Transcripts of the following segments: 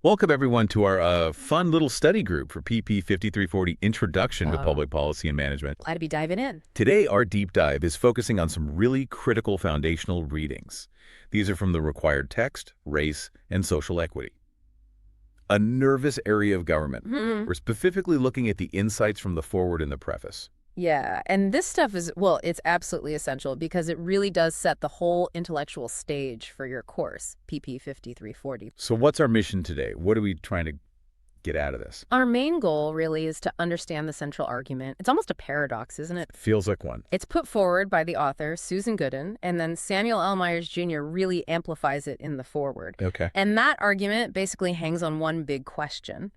Welcome, everyone, to our fun little study group for PP 5340 Introduction to Public Policy and Management. Glad to be diving in. Today, our deep dive is focusing on some really critical foundational readings. These are from the required text, race, and social equity. A nervous area of government. We're specifically looking at the insights from the foreword and the preface. Yeah, and this stuff is, well, it's absolutely essential because it really does set the whole intellectual stage for your course, PP 5340. So what's our mission today? What are we trying to get out of this? Our main goal really is to understand the central argument. It's almost a paradox, isn't it? Feels like one. It's put forward by the author, Susan Gooden, and then Samuel L. Myers Jr. really amplifies it in the foreword. Okay. And that argument basically hangs on one big question.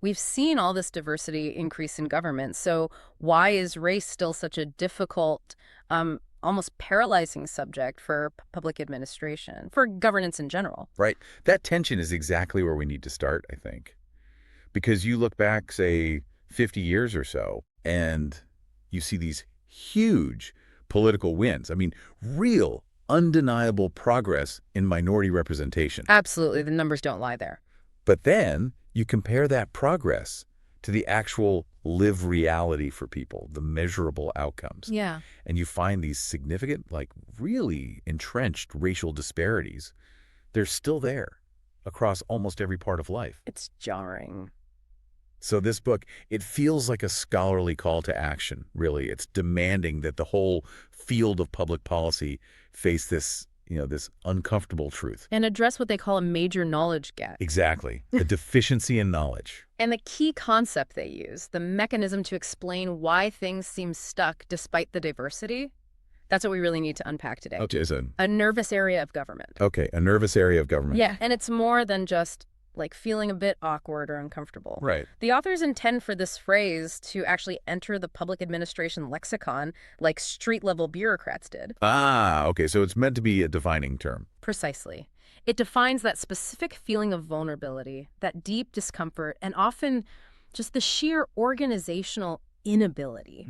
We've seen all this diversity increase in government, so why is race still such a difficult, almost paralyzing subject for public administration, for governance in general? Right. That tension is exactly where we need to start, I think. Because you look back, say, 50 years or so, and you see these huge political wins. I mean, real, undeniable progress in minority representation. Absolutely. The numbers don't lie there. But then you compare that progress to the actual live reality for people, the measurable outcomes. Yeah. And you find these significant, like really entrenched racial disparities. They're still there across almost every part of life. It's jarring. So this book, it feels like a scholarly call to action, really. It's demanding that the whole field of public policy face this, this uncomfortable truth. And address what they call a major knowledge gap. Exactly. The deficiency in knowledge. And the key concept they use, the mechanism to explain why things seem stuck despite the diversity, that's what we really need to unpack today. Okay, a nervous area of government. Okay, a nervous area of government. Yeah, and it's more than just like feeling a bit awkward or uncomfortable. Right. The authors intend for this phrase to actually enter the public administration lexicon like street-level bureaucrats did. Ah, okay, so it's meant to be a defining term. Precisely. It defines that specific feeling of vulnerability, that deep discomfort, and often just the sheer organizational inability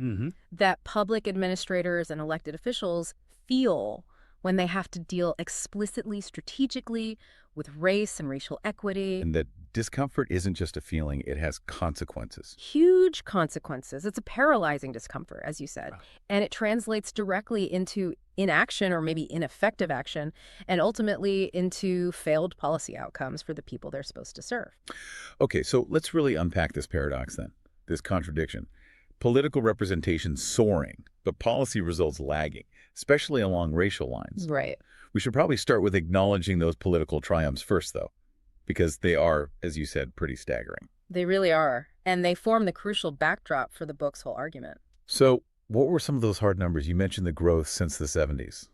that public administrators and elected officials feel when they have to deal explicitly, strategically with race and racial equity. And that discomfort isn't just a feeling, it has consequences. Huge consequences. It's a paralyzing discomfort, as you said. And it translates directly into inaction or maybe ineffective action, and ultimately into failed policy outcomes for the people they're supposed to serve. Okay, so let's really unpack this paradox then, this contradiction. Political representation soaring, but policy results lagging, especially along racial lines. Right. We should probably start with acknowledging those political triumphs first, though, because they are, as you said, pretty staggering. They really are, and they form the crucial backdrop for the book's whole argument. So what were some of those hard numbers? You mentioned the growth since the 70s.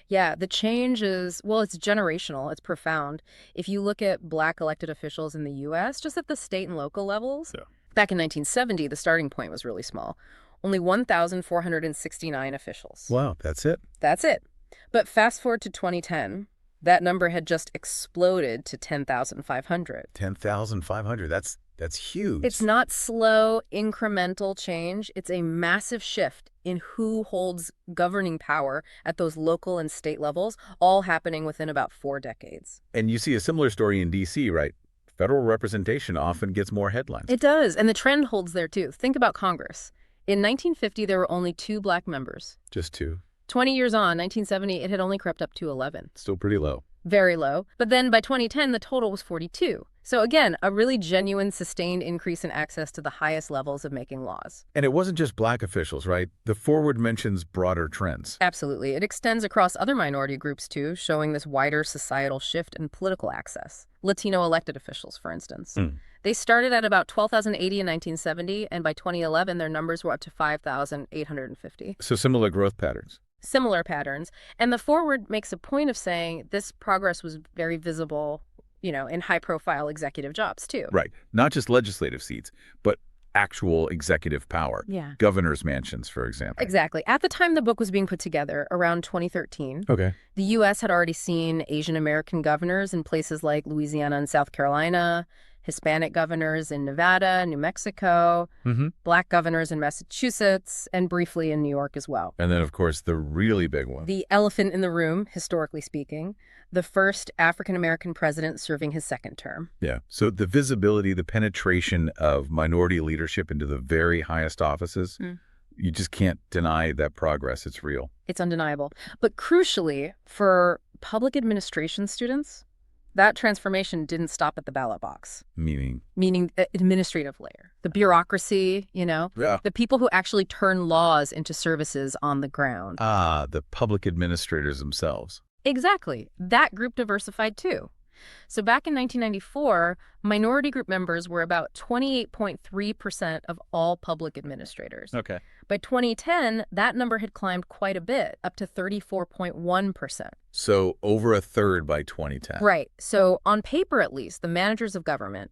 Yeah, the change is, well, it's generational. It's profound. If you look at Black elected officials in the U.S., just at the state and local levels, back in 1970, the starting point was really small. Only 1,469 officials. Wow, that's it? That's it. But fast forward to 2010, that number had just exploded to 10,500. 10,500. That's huge. It's not slow, incremental change. It's a massive shift in who holds governing power at those local and state levels, all happening within about 4 decades. And you see a similar story in D.C., right? Federal representation often gets more headlines. It does, and the trend holds there, too. Think about Congress. In 1950, there were only 2 Black members. Just 2. 20 years on, 1970, it had only crept up to 11. Still pretty low. Very low. But then by 2010, the total was 42. So again, a really genuine, sustained increase in access to the highest levels of making laws. And it wasn't just Black officials, right? The foreword mentions broader trends. Absolutely. It extends across other minority groups, too, showing this wider societal shift in political access. Latino elected officials, for instance. They started at about 12,080 in 1970, and by 2011, their numbers were up to 5,850. So similar growth patterns. Similar patterns. And the foreword makes a point of saying this progress was very visible, in high-profile executive jobs, too. Right. Not just legislative seats, but actual executive power. Yeah. Governor's mansions, for example. Exactly. At the time the book was being put together, around 2013, Okay. the U.S. had already seen Asian American governors in places like Louisiana and South Carolina, Hispanic governors in Nevada, New Mexico, Black governors in Massachusetts, and briefly in New York as well. And then, of course, the really big one. The elephant in the room, historically speaking, the first African-American president serving his second term. Yeah. So the visibility, the penetration of minority leadership into the very highest offices, you just can't deny that progress. It's real. It's undeniable. But crucially, for public administration students, that transformation didn't stop at the ballot box. Meaning? Meaning administrative layer. The bureaucracy, the people who actually turn laws into services on the ground. Ah, the public administrators themselves. Exactly. That group diversified too. So back in 1994, minority group members were about 28.3% of all public administrators. Okay. By 2010, that number had climbed quite a bit, up to 34.1%. So over a third by 2010. Right. So on paper, at least, the managers of government,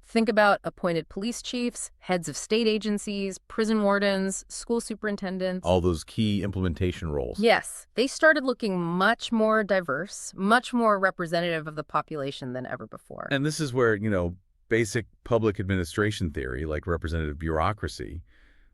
think about appointed police chiefs, heads of state agencies, prison wardens, school superintendents. All those key implementation roles. Yes. They started looking much more diverse, much more representative of the population than ever before. And this is where, basic public administration theory, like representative bureaucracy,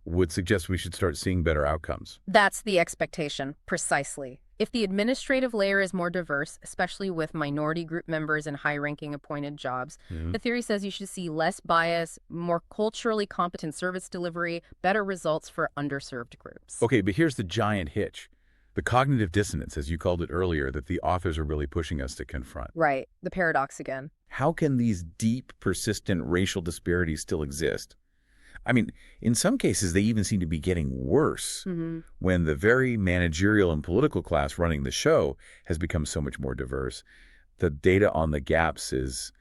would suggest we should start seeing better outcomes. That's the expectation, precisely. If the administrative layer is more diverse, especially with minority group members in high-ranking appointed jobs, the theory says you should see less bias, more culturally competent service delivery, better results for underserved groups. Okay, but here's the giant hitch. The cognitive dissonance, as you called it earlier, that the authors are really pushing us to confront. Right, the paradox again. How can these deep, persistent racial disparities still exist? I mean, in some cases, they even seem to be getting worse when the very managerial and political class running the show has become so much more diverse. The data on the gaps is,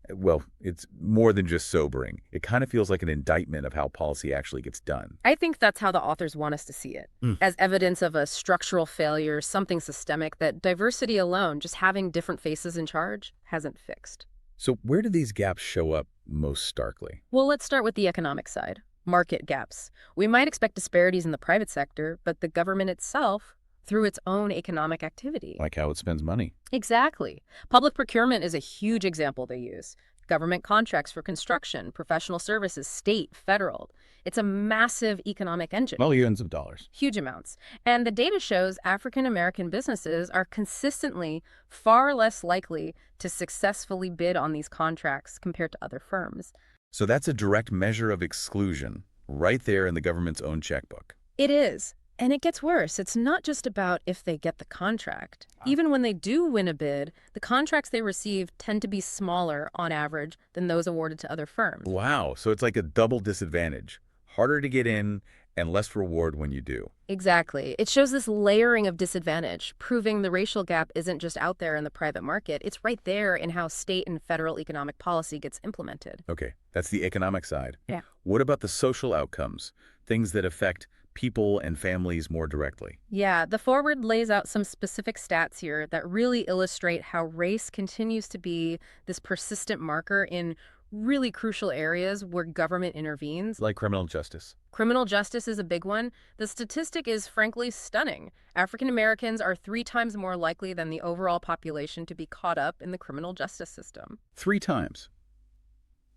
well, it's more than just sobering. It kind of feels like an indictment of how policy actually gets done. I think that's how the authors want us to see it, as evidence of a structural failure, something systemic that diversity alone, just having different faces in charge, hasn't fixed. So where do these gaps show up most starkly? Well, let's start with the economic side. Market gaps. We might expect disparities in the private sector, but the government itself, through its own economic activity. Like how it spends money. Exactly. Public procurement is a huge example they use. Government contracts for construction, professional services, state, federal. It's a massive economic engine. Millions of dollars. Huge amounts. And the data shows African-American businesses are consistently far less likely to successfully bid on these contracts compared to other firms. So that's a direct measure of exclusion right there in the government's own checkbook. It is. And it gets worse. It's not just about if they get the contract. Even when they do win a bid, the contracts they receive tend to be smaller on average than those awarded to other firms. Wow. So it's like a double disadvantage. Harder to get in and less reward when you do. Exactly. It shows this layering of disadvantage, proving the racial gap isn't just out there in the private market. It's right there in how state and federal economic policy gets implemented. Okay, that's the economic side. Yeah. What about the social outcomes? Things that affect people and families more directly. Yeah, the foreword lays out some specific stats here that really illustrate how race continues to be this persistent marker in really crucial areas where government intervenes. Like criminal justice. Criminal justice is a big one. The statistic is frankly stunning. African Americans are 3 times more likely than the overall population to be caught up in the criminal justice system. 3 times.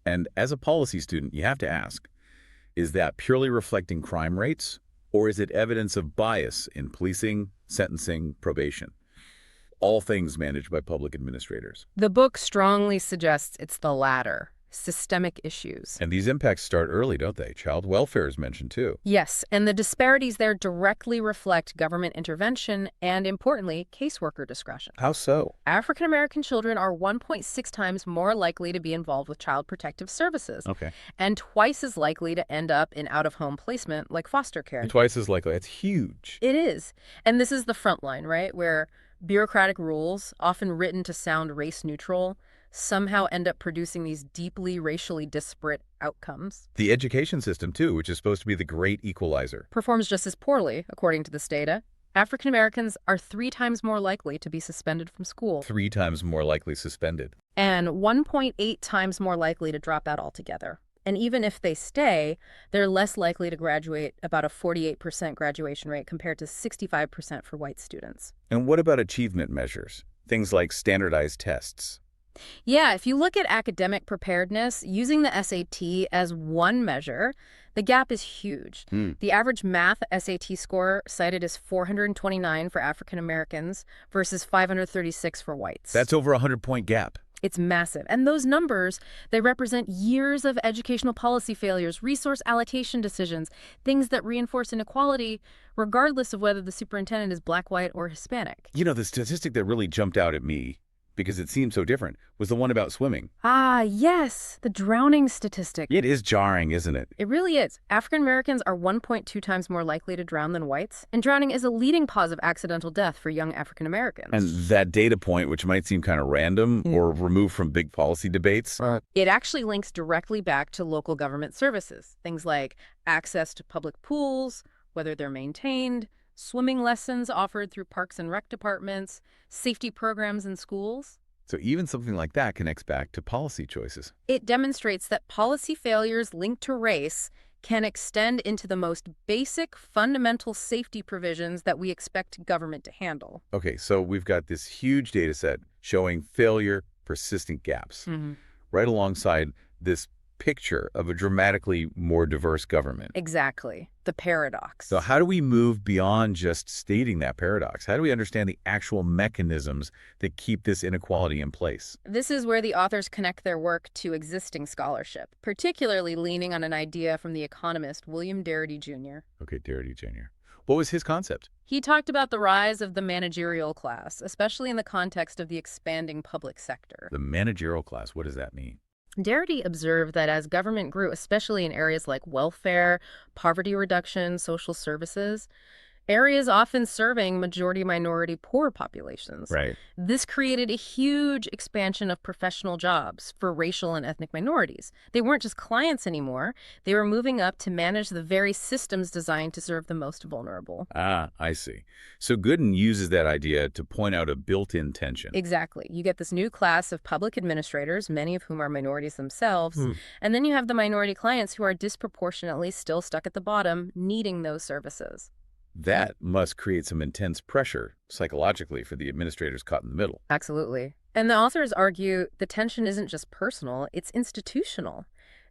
And as a policy student, you have to ask, is that purely reflecting crime rates, or is it evidence of bias in policing, sentencing, probation? All things managed by public administrators. The book strongly suggests it's the latter. Systemic issues. And these impacts start early, don't they? Child welfare is mentioned too. Yes, and the disparities there directly reflect government intervention and, importantly, caseworker discretion. How so? African American children are 1.6 times more likely to be involved with child protective services. Okay. And twice as likely to end up in out-of-home placement like foster care. And twice as likely. That's huge. It is. And this is the front line, right? Where bureaucratic rules, often written to sound race neutral, somehow end up producing these deeply racially disparate outcomes. The education system, too, which is supposed to be the great equalizer. Performs just as poorly, according to this data. African Americans are 3 times more likely to be suspended from school. 3 times more likely suspended. And 1.8 times more likely to drop out altogether. And even if they stay, they're less likely to graduate, about a 48% graduation rate compared to 65% for white students. And what about achievement measures? Things like standardized tests. Yeah, if you look at academic preparedness, using the SAT as one measure, the gap is huge. Hmm. The average math SAT score cited is 429 for African Americans versus 536 for whites. That's over a 100-point gap. It's massive. And those numbers, they represent years of educational policy failures, resource allocation decisions, things that reinforce inequality, regardless of whether the superintendent is black, white, or Hispanic. You know, the statistic that really jumped out at me, because it seemed so different, was the one about swimming. Ah, yes, the drowning statistic. It is jarring, isn't it? It really is. African Americans are 1.2 times more likely to drown than whites, and drowning is a leading cause of accidental death for young African Americans. And that data point, which might seem kind of random or removed from big policy debates. It actually links directly back to local government services, things like access to public pools, whether they're maintained, swimming lessons offered through parks and rec departments, safety programs in schools. So even something like that connects back to policy choices. It demonstrates that policy failures linked to race can extend into the most basic, fundamental safety provisions that we expect government to handle. Okay, so we've got this huge data set showing failure, persistent gaps, right alongside this picture of a dramatically more diverse government. Exactly. The paradox. So how do we move beyond just stating that paradox? How do we understand the actual mechanisms that keep this inequality in place? This is where the authors connect their work to existing scholarship, particularly leaning on an idea from the economist William Darity Jr. Okay, Darity Jr. What was his concept? He talked about the rise of the managerial class, especially in the context of the expanding public sector. The managerial class, what does that mean? Darity observed that as government grew, especially in areas like welfare, poverty reduction, social services, areas often serving majority-minority poor populations. Right. This created a huge expansion of professional jobs for racial and ethnic minorities. They weren't just clients anymore. They were moving up to manage the very systems designed to serve the most vulnerable. Ah, I see. So Gooden uses that idea to point out a built-in tension. Exactly. You get this new class of public administrators, many of whom are minorities themselves, and then you have the minority clients who are disproportionately still stuck at the bottom, needing those services. That must create some intense pressure psychologically for the administrators caught in the middle. Absolutely. And the authors argue the tension isn't just personal, it's institutional.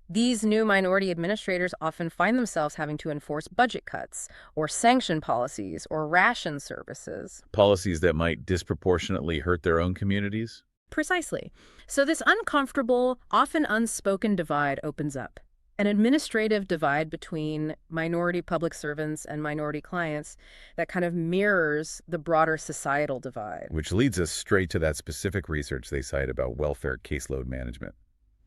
These new minority administrators often find themselves having to enforce budget cuts, or sanction policies, or ration services. Policies that might disproportionately hurt their own communities? Precisely. So this uncomfortable, often unspoken divide opens up. An administrative divide between minority public servants and minority clients that kind of mirrors the broader societal divide. Which leads us straight to that specific research they cite about welfare caseload management,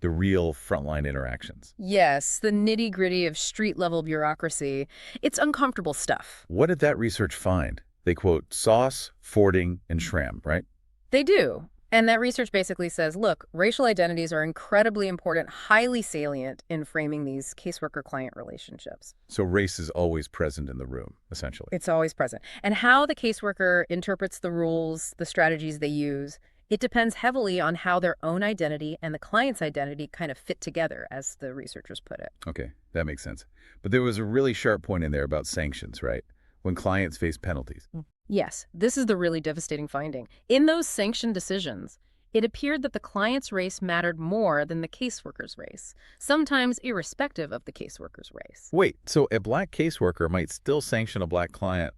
the real frontline interactions. Yes, the nitty-gritty of street-level bureaucracy. It's uncomfortable stuff. What did that research find? They quote Sauce, Fording, and Schramm, right? They do. And that research basically says, look, racial identities are incredibly important, highly salient in framing these caseworker-client relationships. So race is always present in the room, essentially. It's always present. And how the caseworker interprets the rules, the strategies they use, it depends heavily on how their own identity and the client's identity kind of fit together, as the researchers put it. Okay, that makes sense. But there was a really sharp point in there about sanctions, right? When clients face penalties. Yes, this is the really devastating finding. In those sanctioned decisions, it appeared that the client's race mattered more than the caseworker's race, sometimes irrespective of the caseworker's race. Wait, so a black caseworker might still sanction a black client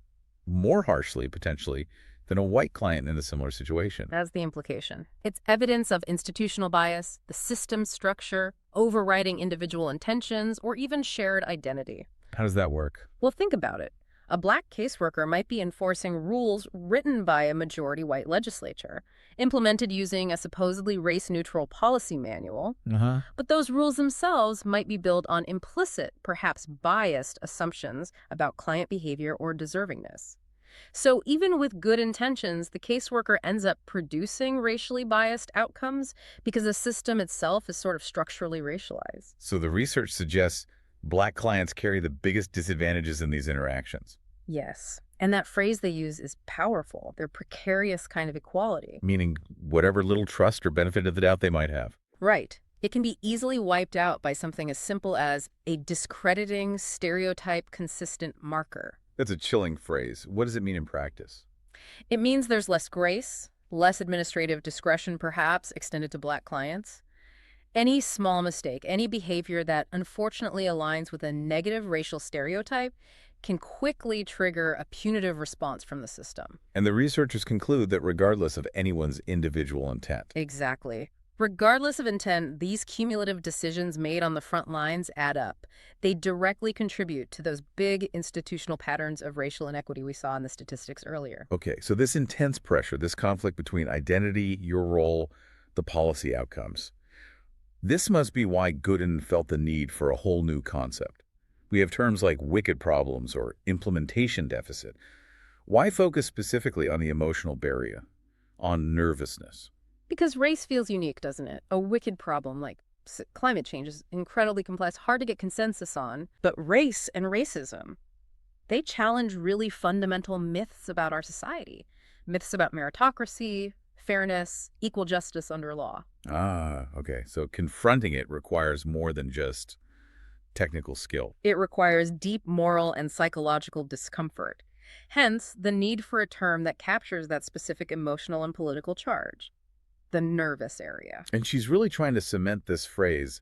more harshly, potentially, than a white client in a similar situation? That's the implication. It's evidence of institutional bias, the system structure, overriding individual intentions, or even shared identity. How does that work? Well, think about it. A black caseworker might be enforcing rules written by a majority white legislature, implemented using a supposedly race-neutral policy manual, but those rules themselves might be built on implicit, perhaps biased, assumptions about client behavior or deservingness. So even with good intentions, the caseworker ends up producing racially biased outcomes because the system itself is sort of structurally racialized. So the research suggests black clients carry the biggest disadvantages in these interactions. Yes. And that phrase they use is powerful. They're precarious kind of equality. Meaning whatever little trust or benefit of the doubt they might have. Right. It can be easily wiped out by something as simple as a discrediting, stereotype consistent marker. That's a chilling phrase. What does it mean in practice? It means there's less grace, less administrative discretion perhaps extended to Black clients. Any small mistake, any behavior that unfortunately aligns with a negative racial stereotype can quickly trigger a punitive response from the system. And the researchers conclude that regardless of anyone's individual intent. Exactly. Regardless of intent, these cumulative decisions made on the front lines add up. They directly contribute to those big institutional patterns of racial inequity we saw in the statistics earlier. Okay, so this intense pressure, this conflict between identity, your role, the policy outcomes. This must be why Gooden felt the need for a whole new concept. We have terms like wicked problems or implementation deficit. Why focus specifically on the emotional barrier, on nervousness? Because race feels unique, doesn't it? A wicked problem like climate change is incredibly complex, hard to get consensus on. But race and racism, they challenge really fundamental myths about our society. Myths about meritocracy, fairness, equal justice under law. Ah, okay. So confronting it requires more than just technical skill. It requires deep moral and psychological discomfort. Hence, the need for a term that captures that specific emotional and political charge. The nervous area. And she's really trying to cement this phrase,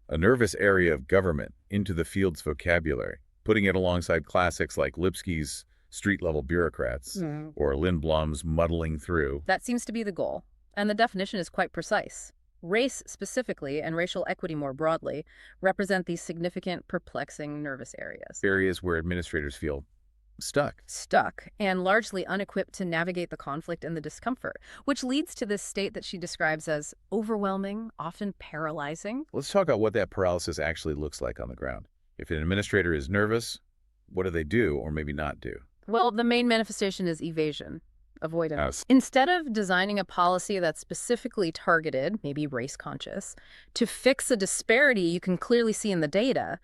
a nervous area of government, into the field's vocabulary, putting it alongside classics like Lipsky's street-level bureaucrats or Lindblom's muddling through. That seems to be the goal, and the definition is quite precise. Race specifically, and racial equity more broadly, represent these significant, perplexing nervous areas. Areas where administrators feel stuck. Stuck, and largely unequipped to navigate the conflict and the discomfort, which leads to this state that she describes as overwhelming, often paralyzing. Let's talk about what that paralysis actually looks like on the ground. If an administrator is nervous, what do they do or maybe not do? Well, the main manifestation is evasion, avoidance. Yes. Instead of designing a policy that's specifically targeted, maybe race-conscious, to fix a disparity you can clearly see in the data,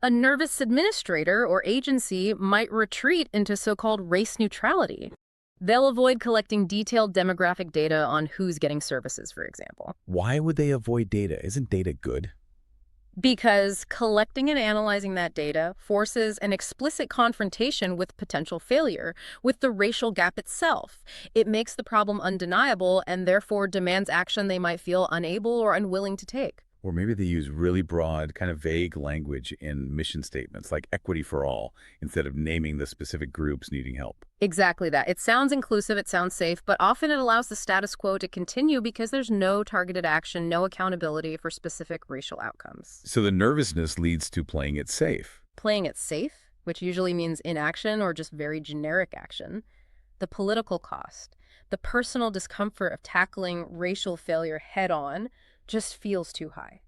a nervous administrator or agency might retreat into so-called race neutrality. They'll avoid collecting detailed demographic data on who's getting services, for example. Why would they avoid data? Isn't data good? Because collecting and analyzing that data forces an explicit confrontation with potential failure, with the racial gap itself. It makes the problem undeniable and therefore demands action they might feel unable or unwilling to take. Or maybe they use really broad, kind of vague language in mission statements, like equity for all, instead of naming the specific groups needing help. Exactly that. It sounds inclusive, it sounds safe, but often it allows the status quo to continue because there's no targeted action, no accountability for specific racial outcomes. So the nervousness leads to playing it safe. Playing it safe, which usually means inaction or just very generic action. The political cost, the personal discomfort of tackling racial failure head-on, just feels too high.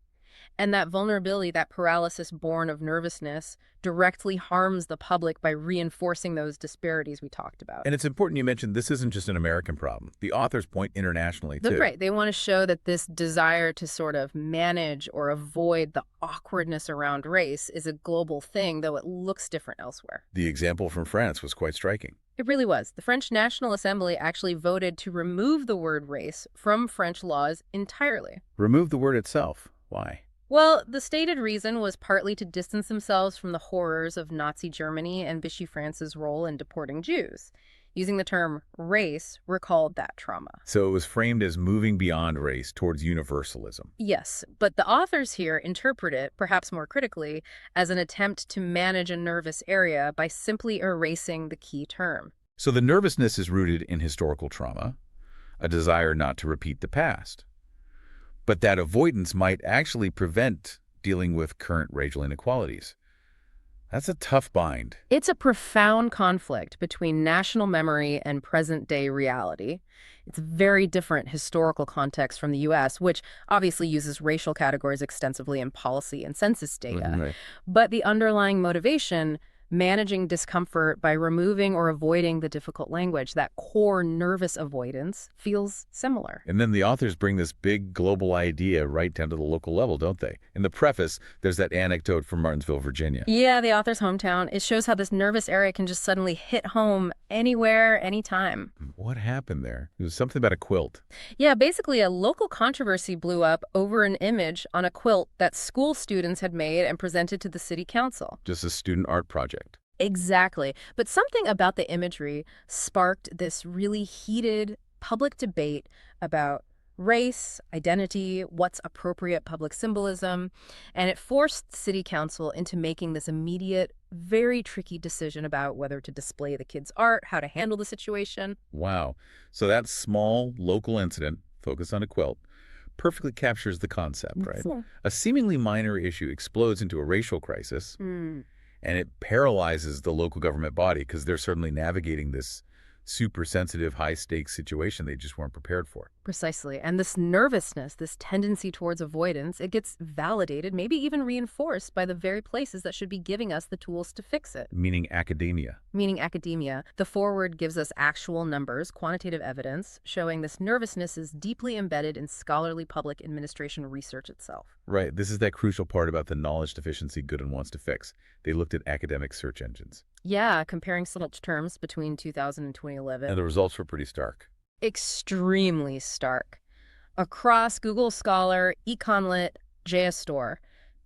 And that vulnerability, that paralysis born of nervousness, directly harms the public by reinforcing those disparities we talked about. And it's important you mentioned this isn't just an American problem. The authors point internationally, too. That's right. They want to show that this desire to sort of manage or avoid the awkwardness around race is a global thing, though it looks different elsewhere. The example from France was quite striking. It really was. The French National Assembly actually voted to remove the word race from French laws entirely. Remove the word itself. Why? Well, the stated reason was partly to distance themselves from the horrors of Nazi Germany and Vichy France's role in deporting Jews. Using the term race recalled that trauma. So it was framed as moving beyond race towards universalism. Yes, but the authors here interpret it, perhaps more critically, as an attempt to manage a nervous area by simply erasing the key term. So the nervousness is rooted in historical trauma, a desire not to repeat the past. But that avoidance might actually prevent dealing with current racial inequalities. That's a tough bind. It's a profound conflict between national memory and present-day reality. It's a very different historical context from the U.S., which obviously uses racial categories extensively in policy and census data. Right. But the underlying motivation, managing discomfort by removing or avoiding the difficult language, that core nervous avoidance, feels similar. And then the authors bring this big global idea right down to the local level, don't they? In the preface, there's that anecdote from Martinsville, Virginia. Yeah, the author's hometown. It shows how this nervous area can just suddenly hit home anywhere, anytime. What happened there? It was something about a quilt. Yeah, basically a local controversy blew up over an image on a quilt that school students had made and presented to the city council. Just a student art project. Exactly. But something about the imagery sparked this really heated public debate about race, identity, what's appropriate public symbolism, and it forced city council into making this immediate, very tricky decision about whether to display the kids' art, how to handle the situation. Wow. So that small local incident, focus on a quilt, perfectly captures the concept, right? Yeah. A seemingly minor issue explodes into a racial crisis, Hmm. and it paralyzes the local government body because they're certainly navigating this super sensitive, high-stakes situation they just weren't prepared for. Precisely. And this nervousness, this tendency towards avoidance, it gets validated, maybe even reinforced by the very places that should be giving us the tools to fix it. Meaning academia. Meaning academia. The foreword gives us actual numbers, quantitative evidence, showing this nervousness is deeply embedded in scholarly public administration research itself. Right. This is that crucial part about the knowledge deficiency Goodwin wants to fix. They looked at academic search engines. Yeah, comparing such terms between 2000 and 2011. And the results were pretty stark. Extremely stark. Across Google Scholar, Econlit, JSTOR,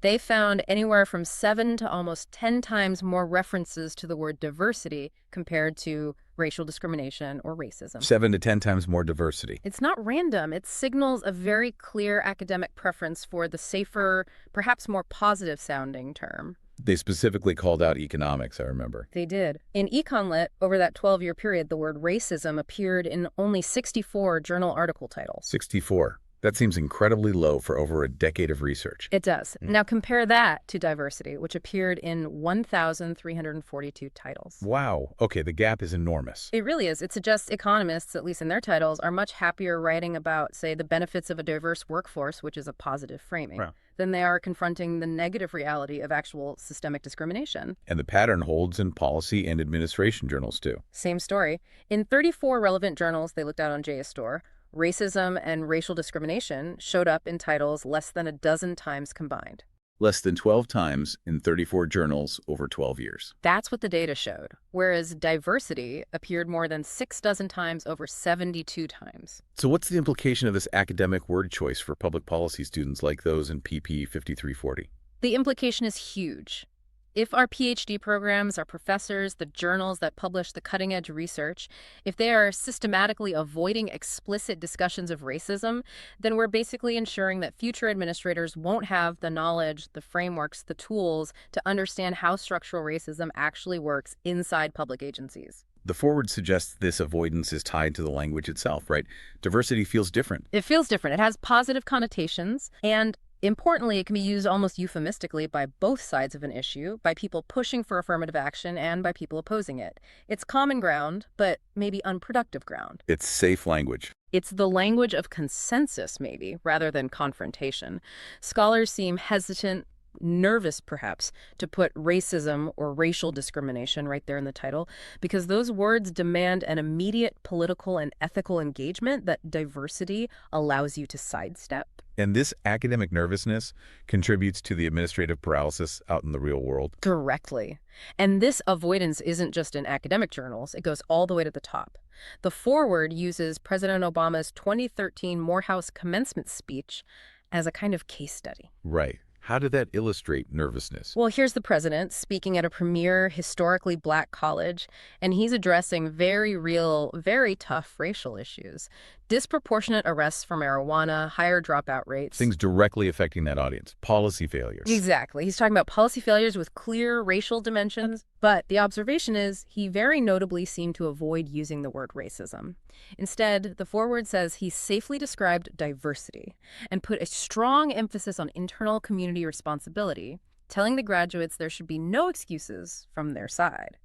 they found anywhere from 7 to almost 10 times more references to the word diversity compared to racial discrimination or racism. 7 to 10 times more diversity. It's not random. It signals a very clear academic preference for the safer, perhaps more positive sounding term. They specifically called out economics, I remember. They did. In Econlit, over that 12-year period, the word racism appeared in only 64 journal article titles. 64. That seems incredibly low for over a decade of research. It does. Now compare that to diversity, which appeared in 1,342 titles. Wow. Okay, the gap is enormous. It really is. It suggests economists, at least in their titles, are much happier writing about, say, the benefits of a diverse workforce, which is a positive framing, Wow. than they are confronting the negative reality of actual systemic discrimination. And the pattern holds in policy and administration journals, too. Same story. In 34 relevant journals they looked at on JSTOR, racism and racial discrimination showed up in titles less than a dozen times combined. Less than 12 times in 34 journals over 12 years. That's what the data showed, whereas diversity appeared more than 6 dozen times over 72 times. So what's the implication of this academic word choice for public policy students like those in PP 5340? The implication is huge. If our PhD programs, our professors, the journals that publish the cutting-edge research, if they are systematically avoiding explicit discussions of racism, then we're basically ensuring that future administrators won't have the knowledge, the frameworks, the tools to understand how structural racism actually works inside public agencies. The foreword suggests this avoidance is tied to the language itself, right? Diversity feels different. It feels different. It has positive connotations, and importantly, it can be used almost euphemistically by both sides of an issue, by people pushing for affirmative action and by people opposing it. It's common ground, but maybe unproductive ground. It's safe language. It's the language of consensus, maybe, rather than confrontation. Scholars seem hesitant, nervous perhaps, to put racism or racial discrimination right there in the title, because those words demand an immediate political and ethical engagement that diversity allows you to sidestep. And this academic nervousness contributes to the administrative paralysis out in the real world. Directly. And this avoidance isn't just in academic journals, it goes all the way to the top. The foreword uses President Obama's 2013 Morehouse commencement speech as a kind of case study. Right. How did that illustrate nervousness? Well, here's the president speaking at a premier, historically black college, and he's addressing very real, very tough racial issues. Disproportionate arrests for marijuana, higher dropout rates. Things directly affecting that audience. Policy failures. Exactly. He's talking about policy failures with clear racial dimensions. But the observation is he very notably seemed to avoid using the word racism. Instead, the foreword says he safely described diversity and put a strong emphasis on internal community responsibility, telling the graduates there should be no excuses from their side.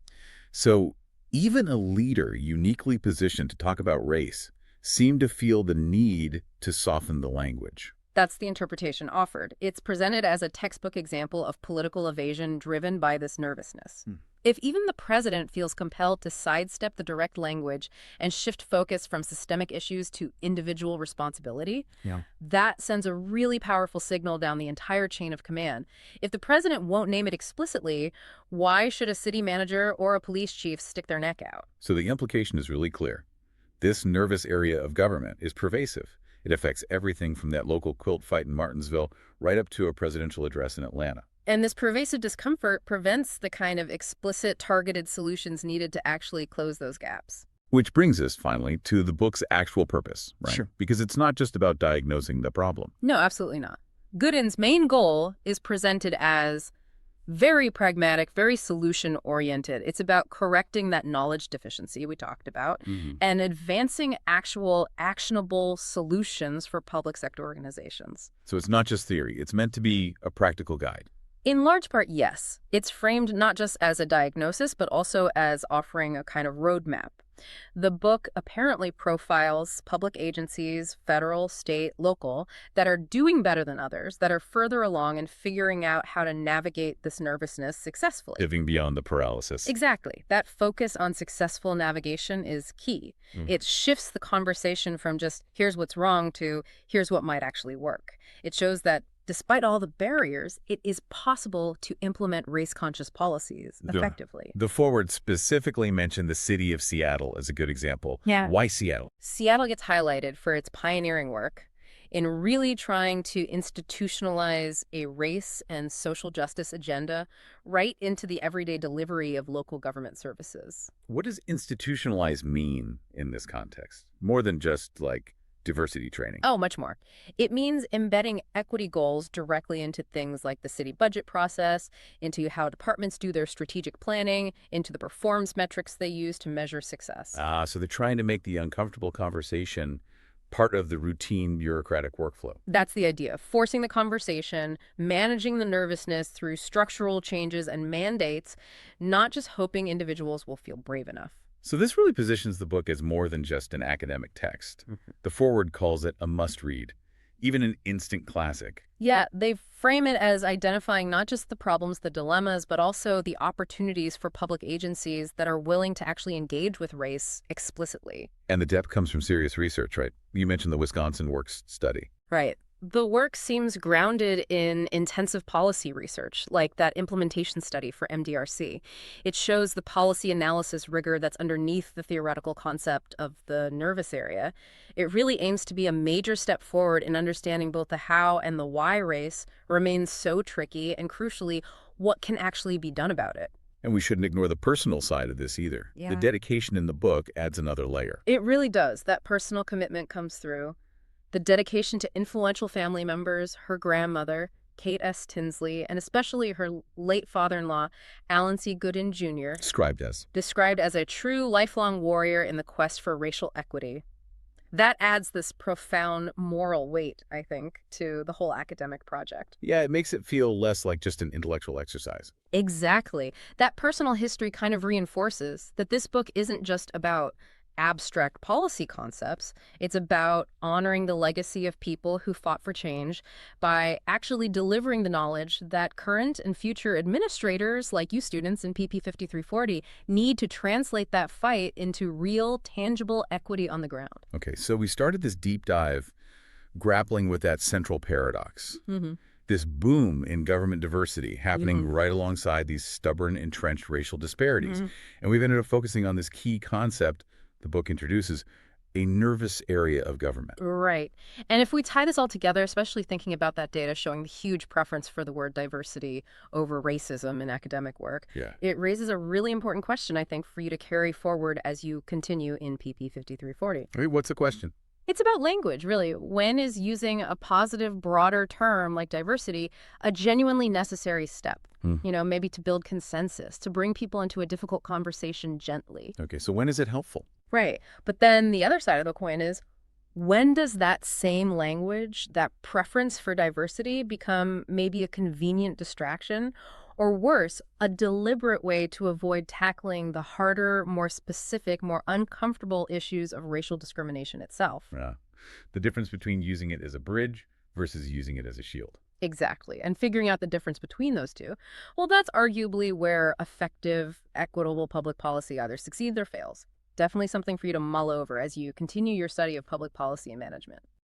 So even a leader uniquely positioned to talk about race seemed to feel the need to soften the language. That's the interpretation offered. It's presented as a textbook example of political evasion driven by this nervousness. If even the president feels compelled to sidestep the direct language and shift focus from systemic issues to individual responsibility, that sends a really powerful signal down the entire chain of command. If the president won't name it explicitly, why should a city manager or a police chief stick their neck out? So the implication is really clear. This nervous area of government is pervasive. It affects everything from that local quilt fight in Martinsville right up to a presidential address in Atlanta. And this pervasive discomfort prevents the kind of explicit, targeted solutions needed to actually close those gaps. Which brings us, finally, to the book's actual purpose, right? Sure. Because it's not just about diagnosing the problem. No, absolutely not. Gooden's main goal is presented as very pragmatic, very solution-oriented. It's about correcting that knowledge deficiency we talked about and advancing actual actionable solutions for public sector organizations. So it's not just theory. It's meant to be a practical guide. In large part, yes. It's framed not just as a diagnosis, but also as offering a kind of roadmap. The book apparently profiles public agencies, federal, state, local, that are doing better than others, that are further along in figuring out how to navigate this nervousness successfully. Living beyond the paralysis. Exactly. That focus on successful navigation is key. It shifts the conversation from just here's what's wrong to here's what might actually work. It shows that despite all the barriers, it is possible to implement race-conscious policies effectively. The foreword specifically mentioned the city of Seattle as a good example. Yeah. Why Seattle? Seattle gets highlighted for its pioneering work in really trying to institutionalize a race and social justice agenda right into the everyday delivery of local government services. What does institutionalize mean in this context? More than just, like, diversity training. Oh, much more. It means embedding equity goals directly into things like the city budget process, into how departments do their strategic planning, into the performance metrics they use to measure success. So they're trying to make the uncomfortable conversation part of the routine bureaucratic workflow. That's the idea. Forcing the conversation, managing the nervousness through structural changes and mandates, not just hoping individuals will feel brave enough. So this really positions the book as more than just an academic text. The foreword calls it a must-read, even an instant classic. Yeah, they frame it as identifying not just the problems, the dilemmas, but also the opportunities for public agencies that are willing to actually engage with race explicitly. And the depth comes from serious research, right? You mentioned the Wisconsin Works study. Right. The work seems grounded in intensive policy research, like that implementation study for MDRC. It shows the policy analysis rigor that's underneath the theoretical concept of the nervous area. It really aims to be a major step forward in understanding both the how and the why race remains so tricky, and crucially, what can actually be done about it. And we shouldn't ignore the personal side of this either. Yeah. The dedication in the book adds another layer. It really does. That personal commitment comes through. The dedication to influential family members, her grandmother, Kate S. Tinsley, and especially her late father-in-law, Alan C. Gooden Jr., described as a true lifelong warrior in the quest for racial equity. That adds this profound moral weight, I think, to the whole academic project. Yeah, it makes it feel less like just an intellectual exercise. Exactly. That personal history kind of reinforces that this book isn't just about abstract policy concepts. It's about honoring the legacy of people who fought for change by actually delivering the knowledge that current and future administrators, like you students in PP 5340, need to translate that fight into real, tangible equity on the ground. Okay, so we started this deep dive grappling with that central paradox. This boom in government diversity happening right alongside these stubborn, entrenched racial disparities. And we've ended up focusing on this key concept the book introduces, a nervous area of government. Right. And if we tie this all together, especially thinking about that data showing the huge preference for the word diversity over racism in academic work, it raises a really important question, I think, for you to carry forward as you continue in PP 5340. Hey, what's the question? It's about language, really. When is using a positive, broader term like diversity a genuinely necessary step? You know, maybe to build consensus, to bring people into a difficult conversation gently. Okay, so when is it helpful? Right. But then the other side of the coin is, when does that same language, that preference for diversity, become maybe a convenient distraction, or worse, a deliberate way to avoid tackling the harder, more specific, more uncomfortable issues of racial discrimination itself? Yeah. The difference between using it as a bridge versus using it as a shield. Exactly. And figuring out the difference between those two, well, that's arguably where effective, equitable public policy either succeeds or fails. Definitely something for you to mull over as you continue your study of public policy and management.